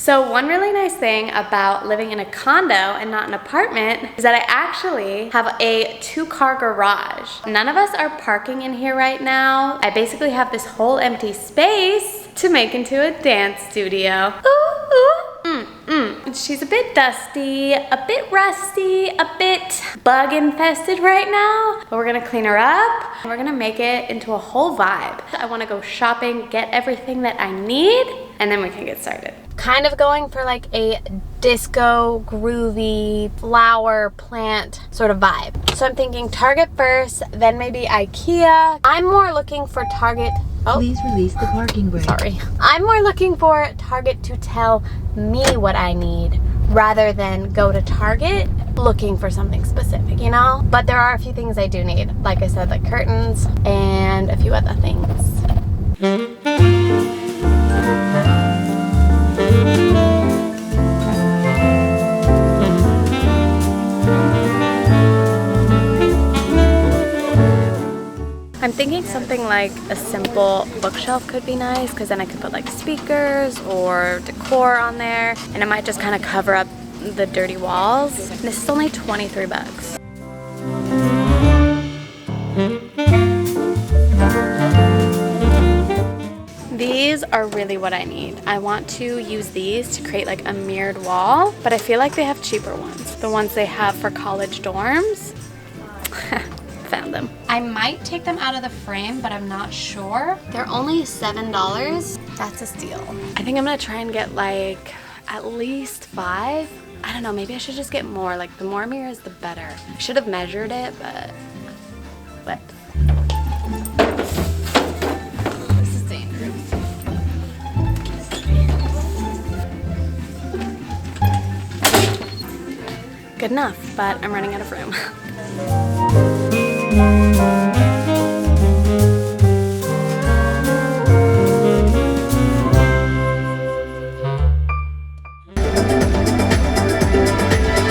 So one really nice thing about living in a condo and not an apartment is that I actually have a 2-car garage. None of us are parking in here right now. I basically have this whole empty space to make into a dance studio. Ooh, ooh. She's a bit dusty, a bit rusty, a bit bug infested right now, but we're gonna clean her up and we're gonna make it into a whole vibe. I wanna go shopping, get everything that I need, and then we can get started. Kind of going for like a disco, groovy, flower plant sort of vibe. So I'm thinking Target first, then maybe IKEA. I'm more looking for Target. Oh, please release the parking brake. Sorry. I'm more looking for Target to tell me what I need rather than go to Target looking for something specific, you know? But there are a few things I do need. Like I said, like curtains and a few other things. I'm thinking something like a simple bookshelf could be nice, because then I could put like speakers or decor on there, and it might just kind of cover up the dirty walls. And this is only 23 bucks. These are really what I need. I want to use these to create like a mirrored wall, but I feel like they have cheaper ones. The ones they have for college dorms. Found them. I might take them out of the frame, but I'm not sure. They're only $7. That's a steal. I think I'm gonna try and get like at least 5. I don't know, maybe I should just get more. Like the more mirrors, the better. I should have measured it, but this is dangerous. Good enough, but I'm running out of room.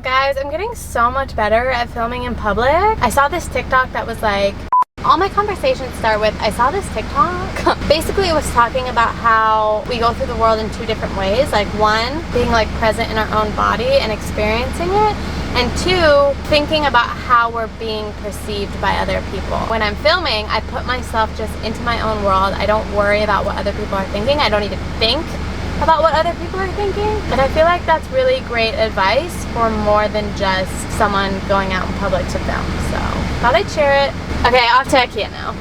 Guys, I'm getting so much better at filming in public. I saw this TikTok that was like, all my conversations start with, I saw this TikTok. Basically, it was talking about how we go through the world in 2 different ways. Like 1, being like present in our own body and experiencing it. And 2, thinking about how we're being perceived by other people. When I'm filming, I put myself just into my own world. I don't worry about what other people are thinking. I don't even think about what other people are thinking. And I feel like that's really great advice for more than just someone going out in public to film. So, thought I'd share it. Okay, off to IKEA now.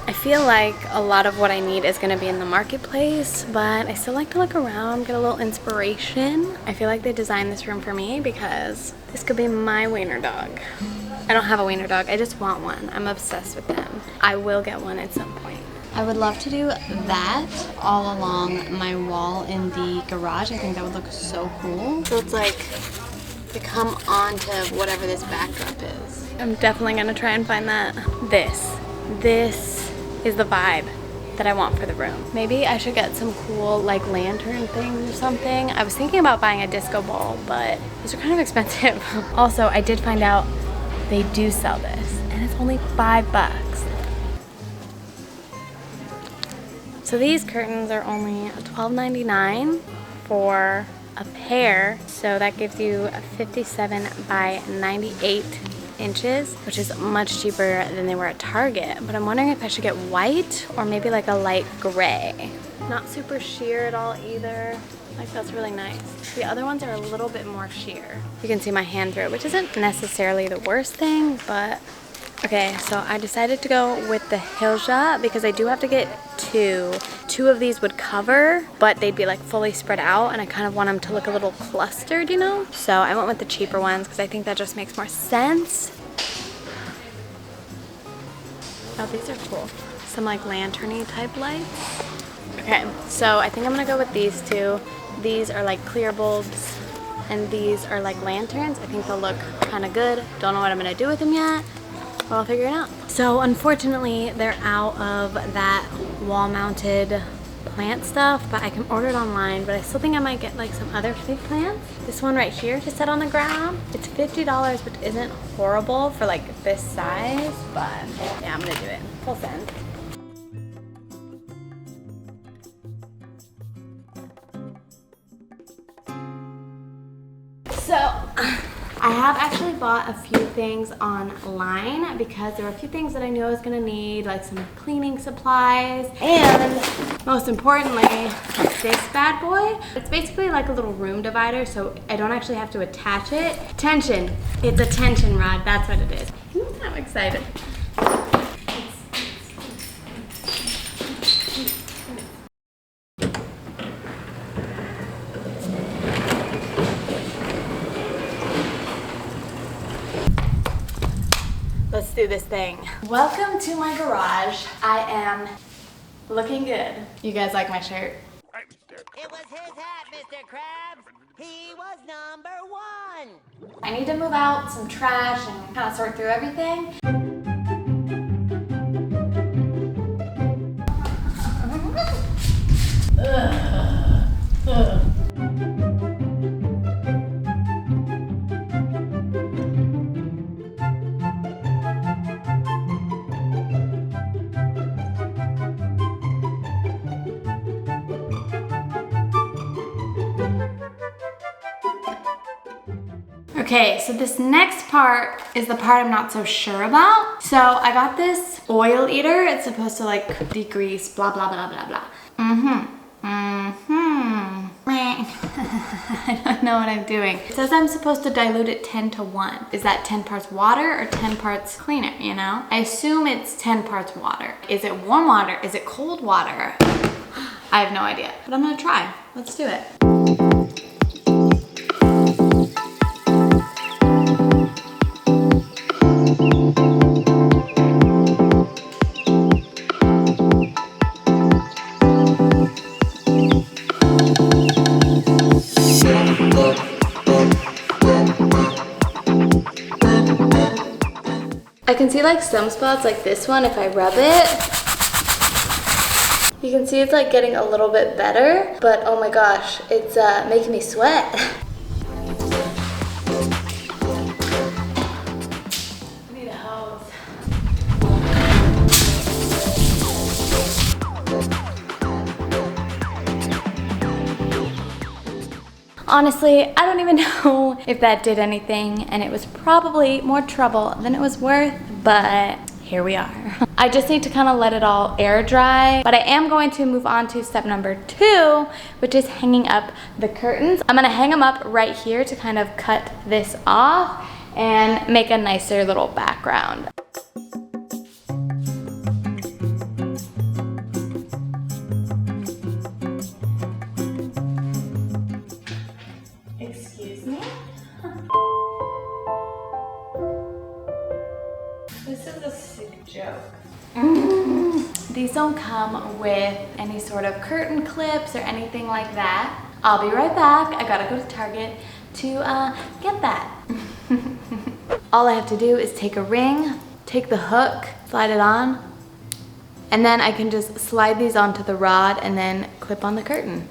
I feel like a lot of what I need is going to be in the marketplace, but I still like to look around, get a little inspiration. I feel like they designed this room for me because this could be my wiener dog. I don't have a wiener dog, I just want one. I'm obsessed with them. I will get one at some point. I would love to do that all along my wall in the garage. I think that would look so cool. So it's like to come onto whatever this backdrop is. I'm definitely gonna try and find that. This is the vibe that I want for the room. Maybe I should get some cool like lantern things or something. I was thinking about buying a disco ball, but those are kind of expensive. Also, I did find out they do sell this and it's only $5. So these curtains are only $12.99 for a pair. So that gives you a 57 by 98 inches, which is much cheaper than they were at Target. But I'm wondering if I should get white or maybe like a light gray. Not super sheer at all either. Like that's really nice. The other ones are a little bit more sheer. You can see my hand through it, which isn't necessarily the worst thing, but okay, so I decided to go with the Hilja because I do have to get 2. 2 of these would cover, but they'd be like fully spread out and I kind of want them to look a little clustered, you know? So I went with the cheaper ones because I think that just makes more sense. Oh, these are cool. Some like lantern-y type lights. Okay, so I think I'm gonna go with these 2. These are like clear bulbs and these are like lanterns. I think they'll look kind of good. Don't know what I'm gonna do with them yet. But I'll figure it out. So unfortunately, they're out of that wall-mounted plant stuff, but I can order it online, but I still think I might get like some other fake plants. This one right here to set on the ground. It's $50, which isn't horrible for like this size, but yeah, I'm gonna do it. Full send. So, I have actually bought a few things online because there were a few things that I knew I was gonna need, like some cleaning supplies, and most importantly, this bad boy. It's basically like a little room divider, so I don't actually have to attach it. Tension. It's a tension rod, that's what it is. I'm excited. Let's do this thing. Welcome to my garage. I am looking good. You guys like my shirt? It was his hat, Mr. Krabs. He was #1. I need to move out some trash and kind of sort through everything. Okay, so this next part is the part I'm not so sure about. So I got this oil eater. It's supposed to like degrease, blah, blah, blah, blah, blah. I don't know what I'm doing. It says I'm supposed to dilute it 10:1. Is that 10 parts water or 10 parts cleaner, you know? I assume it's 10 parts water. Is it warm water? Is it cold water? I have no idea, but I'm gonna try. Let's do it. I can see like some spots like this one, if I rub it, you can see it's like getting a little bit better, but oh my gosh, it's making me sweat. I need a hose. Honestly, I don't even know if that did anything, and it was probably more trouble than it was worth, but here we are. I just need to kind of let it all air dry, but I am going to move on to step number 2, which is hanging up the curtains. I'm gonna hang them up right here to kind of cut this off and make a nicer little background. Excuse me? This is a sick joke. These don't come with any sort of curtain clips or anything like that. I'll be right back. I gotta go to Target to get that. All I have to do is take a ring, take the hook, slide it on, and then I can just slide these onto the rod and then clip on the curtain.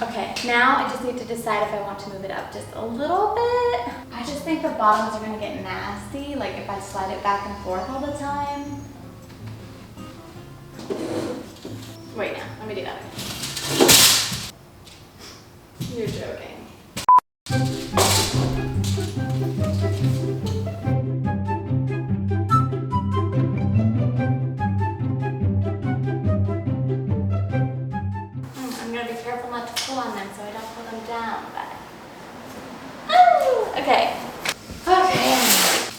Okay, now I just need to decide if I want to move it up just a little bit. I just think the bottoms are gonna get nasty, like if I slide it back and forth all the time. Wait, no, let me do that. You're joking. I'm gonna be careful not to pull on them so I don't pull them down, but... Ooh, okay. Okay.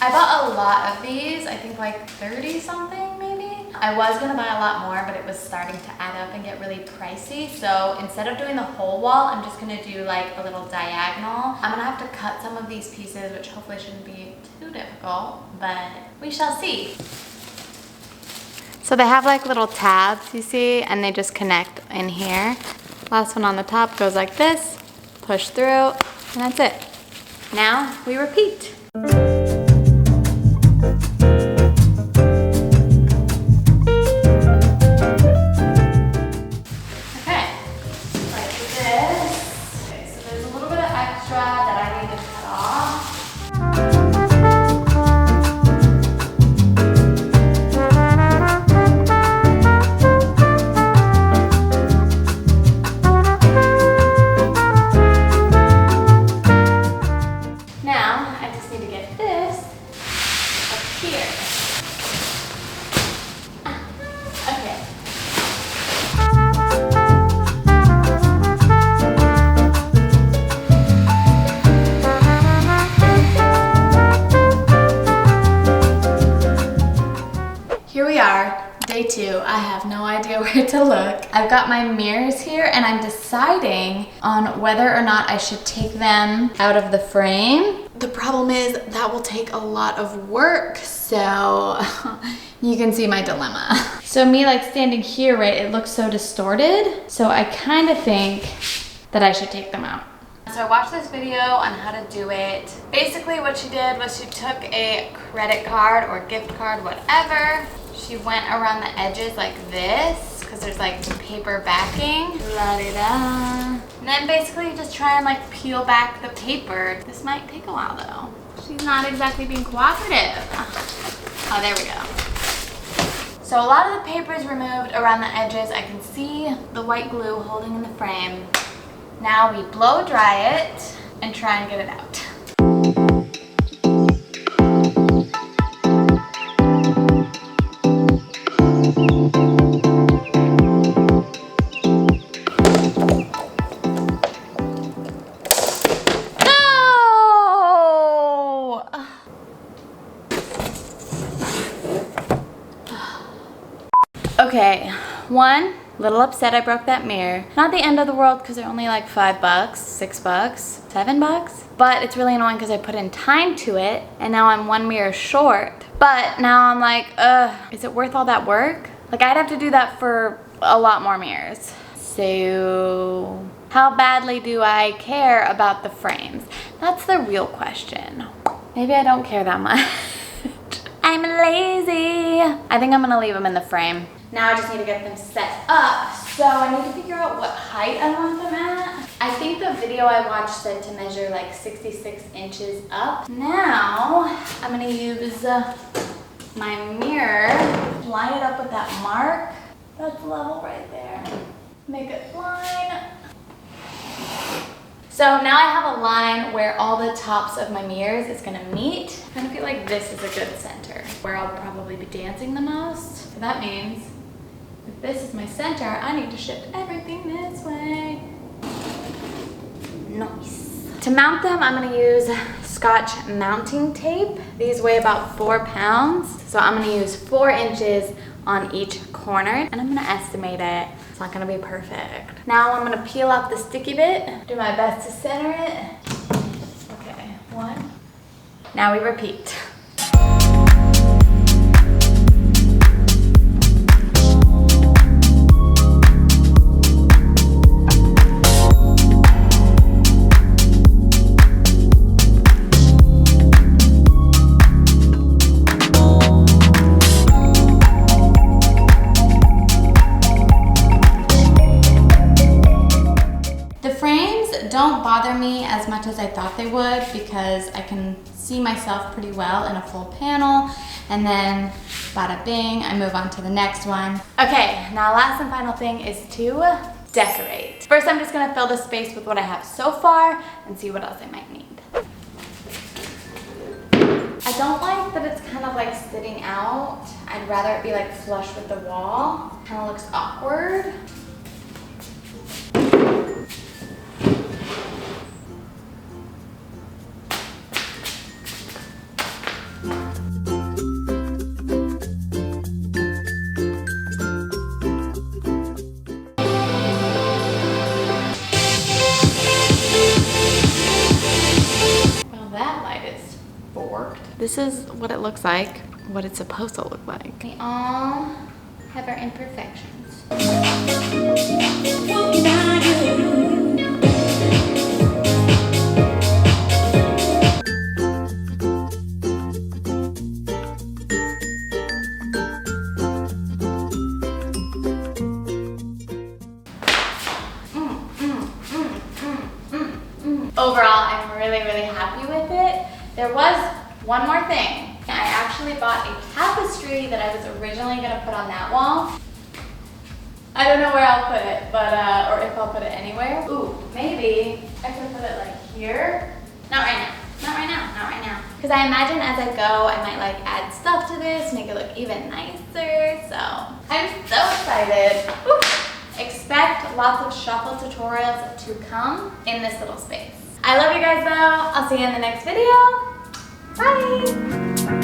I bought a lot of these, I think like 30 something maybe. I was gonna buy a lot more, but it was starting to add up and get really pricey. So instead of doing the whole wall, I'm just gonna do like a little diagonal. I'm gonna have to cut some of these pieces, which hopefully shouldn't be too difficult, but we shall see. So they have like little tabs, you see, and they just connect in here. Last one on the top goes like this, push through, and that's it. Now we repeat. 2. I have no idea where to look. I've got my mirrors here and I'm deciding on whether or not I should take them out of the frame. The problem is that will take a lot of work, so you can see my dilemma. So me like standing here, right, it looks so distorted. So I kind of think that I should take them out. So I watched this video on how to do it. Basically what she did was she took a credit card or gift card, whatever. She went around the edges like this, because there's like paper backing. La-di-da. And then basically you just try and like peel back the paper. This might take a while though. She's not exactly being cooperative. Oh, there we go. So a lot of the paper is removed around the edges. I can see the white glue holding in the frame. Now we blow dry it and try and get it out. Okay, one, little upset I broke that mirror. Not the end of the world because they're only like $5, $6, $7. But it's really annoying because I put in time to it and now I'm one mirror short. But now I'm like, is it worth all that work? Like I'd have to do that for a lot more mirrors. So how badly do I care about the frames? That's the real question. Maybe I don't care that much. I'm lazy. I think I'm gonna leave them in the frame. Now I just need to get them set up. So I need to figure out what height I want them at. I think the video I watched said to measure like 66 inches up. Now I'm gonna use my mirror, line it up with that mark. That's level right there. Make it line. So now I have a line where all the tops of my mirrors is gonna meet. I kind of feel like this is a good center where I'll probably be dancing the most. So that means if this is my center, I need to shift everything this way. Nice. To mount them, I'm gonna use Scotch mounting tape. These weigh about 4 pounds. So I'm gonna use 4 inches on each corner and I'm gonna estimate it. It's not gonna be perfect. Now I'm gonna peel off the sticky bit, do my best to center it. Okay, 1. Now we repeat. Don't bother me as much as I thought they would because I can see myself pretty well in a full panel, and then bada bing, I move on to the next one. Okay, now last and final thing is to decorate. First, I'm just gonna fill the space with what I have so far and see what else I might need. I don't like that it's kind of like sitting out. I'd rather it be like flush with the wall. Kind of looks awkward. This is what it looks like, what it's supposed to look like. We all have our imperfections. Overall, I'm really, really happy with it. There was one more thing. I actually bought a tapestry that I was originally gonna put on that wall. I don't know where I'll put it, but, or if I'll put it anywhere. Ooh, maybe I could put it like here. Not right now, not right now, not right now. Because I imagine as I go, I might like add stuff to this, make it look even nicer, so. I'm so excited. Ooh. Expect lots of shuffle tutorials to come in this little space. I love you guys though. I'll see you in the next video. Bye!